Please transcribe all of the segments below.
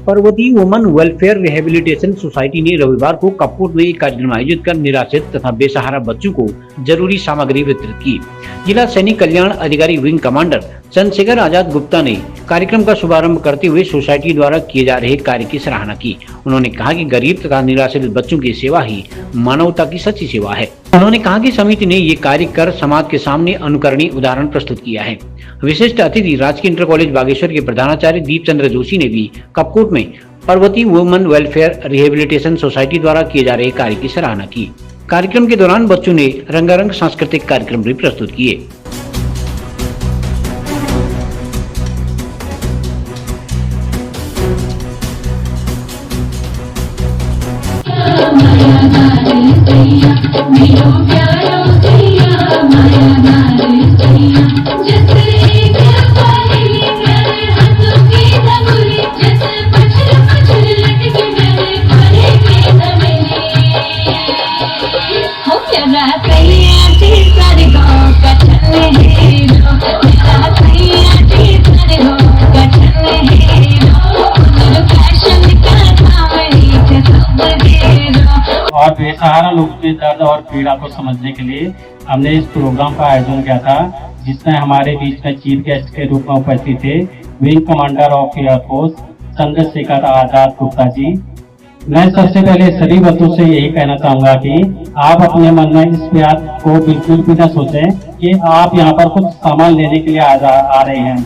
Parvati woman welfare rehabilitation society ने रविवार को कपकोट में एक कार्यक्रम आयोजित कर निराश्रित तथा बेसहारा बच्चों को जरूरी सामग्री वितरित की। जिला सैनिक कल्याण अधिकारी विंग कमांडर चंद्रशेखर आजाद गुप्ता ने कार्यक्रम का शुभारंभ करते हुए सोसाइटी द्वारा किए जा रहे कार्य की सराहना की। उन्होंने कहा कि गरीब तथा निराश्रित बच्चों की सेवा ही मानवता की सच्ची सेवा है। उन्होंने कहा कि समिति ने ये कार्य कर समाज के सामने अनुकरणीय उदाहरण प्रस्तुत किया है। विशिष्ट अतिथि राजकीय इंटर कॉलेज बागेश्वर के प्रधानाचार्य दीप चंद्र जोशी ने भी कपकोट में Parvati woman welfare rehabilitation society द्वारा किए जा रहे कार्य की सराहना की। कार्यक्रम के दौरान बच्चों ने रंगारंग सांस्कृतिक कार्यक्रम भी प्रस्तुत किए। और बेसहारा लोगों के दर्द और पीड़ा को समझने के लिए हमने इस प्रोग्राम का आयोजन किया था, जिसमें हमारे बीच में चीफ गेस्ट के रूप में उपस्थित थे wing commander of air force Chandrashekhar Azad Gupta ji. मैं सबसे पहले सभी बच्चों से यही कहना चाहूंगा कि आप अपने मन में इस बात को बिल्कुल भी न सोचें कि आप यहाँ पर कुछ सामान लेने के लिए आ रहे हैं।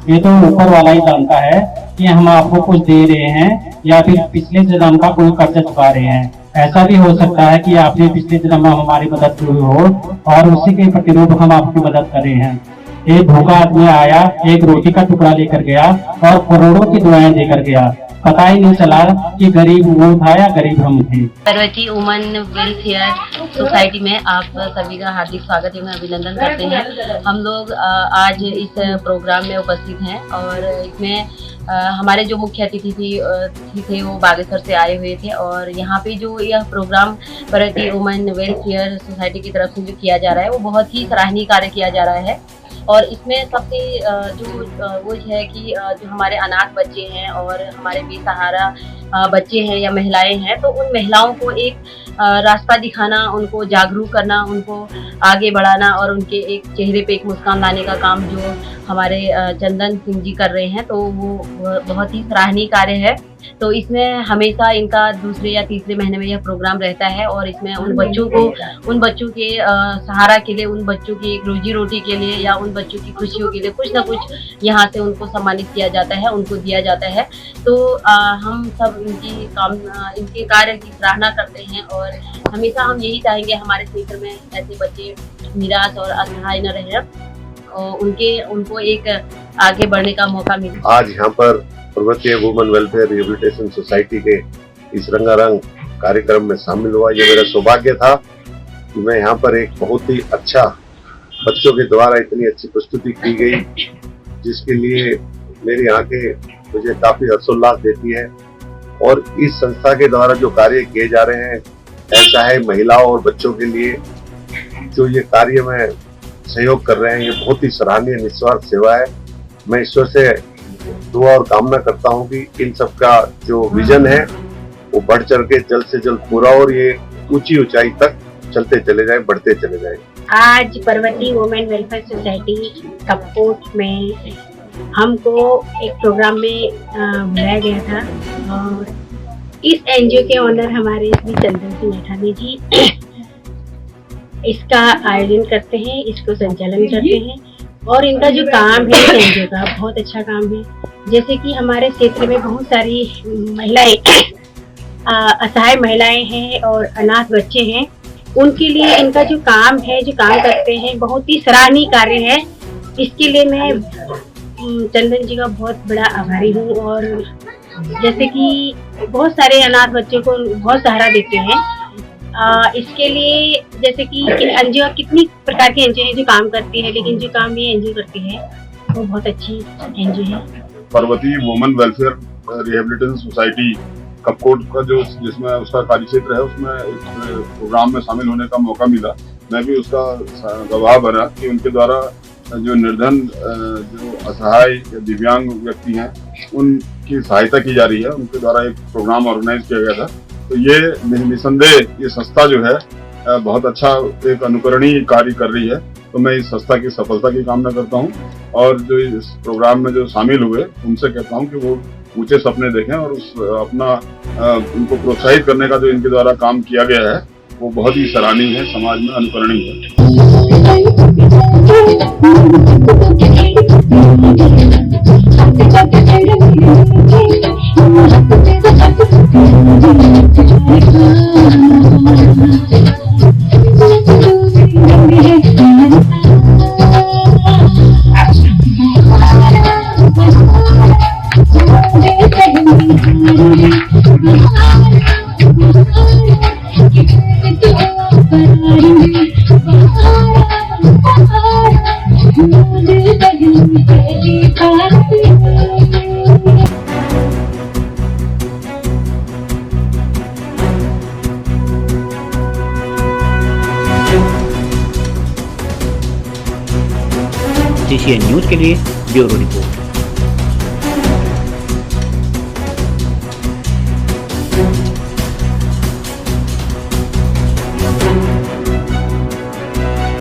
ये तो ऊपर वाला ही जानता है कि हम आपको कुछ दे रहे हैं या फिर पिछले जन्म का कोई कर्ज चुका रहे हैं। ऐसा भी हो सकता है कि आपने पिछले जन्म में हमारी मदद की हो और उसी के प्रतिरूप हम आपकी मदद कर रहे हैं। एक भूखा आदमी आया, एक रोटी का टुकड़ा लेकर गया और करोड़ों की दुआएं देकर गया। पता ही नहीं चला कि गरीब वो था या गरीब हम थे। पर्वती वुमन वेलफेयर सोसाइटी में आप सभी का हार्दिक स्वागत एवं अभिनंदन करते हैं। हम लोग आज इस प्रोग्राम में उपस्थित हैं और इसमें हमारे जो मुख्य अतिथि थे वो बागेश्वर से आए हुए थे और यहाँ पे जो यह programme Parvati woman welfare society की तरफ से जो किया जा रहा है वो बहुत ही सराहनीय कार्य किया जा रहा है। और इसमें सबसे जो वो है कि जो हमारे अनाथ बच्चे हैं और हमारे बेसहारा बच्चे हैं या महिलाएं हैं, तो उन महिलाओं को एक रास्ता दिखाना, उनको जागरूक करना, उनको आगे बढ़ाना और उनके एक चेहरे पे एक मुस्कान लाने का काम जो हमारे चंदन सिंह जी कर रहे हैं, तो वो बहुत ही सराहनीय कार्य है। तो इसमें हमेशा इनका दूसरे या तीसरे महीने में यह प्रोग्राम रहता है और इसमें उन बच्चों के सहारा के लिए, उन बच्चों की एक रोजी रोटी के लिए या उन बच्चों की खुशियों के लिए कुछ ना कुछ यहाँ से उनको सम्मानित किया जाता है, उनको दिया जाता है। तो हम सब इनके कार्य की सराहना करते हैं और हमेशा हम यही चाहेंगे हमारे क्षेत्र में ऐसे बच्चे निराश और असहाय न रहे और उनको एक आगे बढ़ने का मौका मिले। आज यहाँ पर पर्वतीय वुमन वेलफेयर रिहेबिलिटेशन सोसाइटी के इस रंगारंग कार्यक्रम में शामिल हुआ। ये मेरा सौभाग्य था कि मैं यहाँ पर एक बहुत ही अच्छा बच्चों के द्वारा इतनी अच्छी प्रस्तुति की गई, जिसके लिए मेरी आंखें मुझे काफी हर्षोल्लास देती है। और इस संस्था के द्वारा जो कार्य किए जा रहे हैं, ऐसा है महिलाओं और बच्चों के लिए जो ये कार्य में सहयोग कर रहे हैं, ये बहुत ही सराहनीय निस्वार्थ सेवा है। मैं ईश्वर से दुआ और कामना करता हूँ कि इन सब का जो विजन है वो बढ़ चढ़ के जल्द से जल्द पूरा और ये ऊंची ऊंचाई तक चलते चले जाए, बढ़ते चले जाए। आज Parvati women welfare society Kapkot में हमको एक प्रोग्राम में बुलाया गया था और इस एनजीओ के ओनर हमारे श्री चंदन सिंह अठानी जी इसका आयोजन करते हैं, इसको संचालन करते हैं और इनका जो काम है एनजीओ का बहुत अच्छा काम है। जैसे कि हमारे क्षेत्र में बहुत सारी महिलाएं असहाय महिलाएं हैं और अनाथ बच्चे हैं, उनके लिए इनका जो काम है, जो काम करते हैं, बहुत ही सराहनीय कार्य है। इसके लिए मैं चंदन जी का बहुत बड़ा आभारी हूँ। और जैसे कि बहुत सारे अनाथ बच्चों को बहुत सहारा देते हैं, इसके लिए जैसे कि एनजीओ कितनी प्रकार की एनजीओ है जो काम करती है, लेकिन जो काम ये एनजीओ करती है वो बहुत अच्छी एनजीओ है। Parvati woman welfare rehabilitation society Kapkot का जो जिसमें उसका कार्यक्षेत्र है उसमें एक प्रोग्राम में शामिल होने का मौका मिला। मैं भी उसका गवाह बना कि उनके द्वारा जो निर्धन, जो असहाय या दिव्यांग व्यक्ति हैं उनकी सहायता की जा रही है। उनके द्वारा एक प्रोग्राम ऑर्गेनाइज किया गया था। तो ये निसंदेह ये संस्था जो है बहुत अच्छा एक अनुकरणीय कार्य कर रही है। तो मैं इस संस्था की सफलता की कामना करता हूँ और जो इस प्रोग्राम में जो शामिल हुए उनसे कहता हूँ कि वो ऊंचे सपने देखें और उस अपना उनको प्रोत्साहित करने का जो इनके द्वारा काम किया गया है वो बहुत ही सराहनीय है, समाज में अनुकरणीय है। CCN न्यूज के लिए ब्यूरो रिपोर्ट।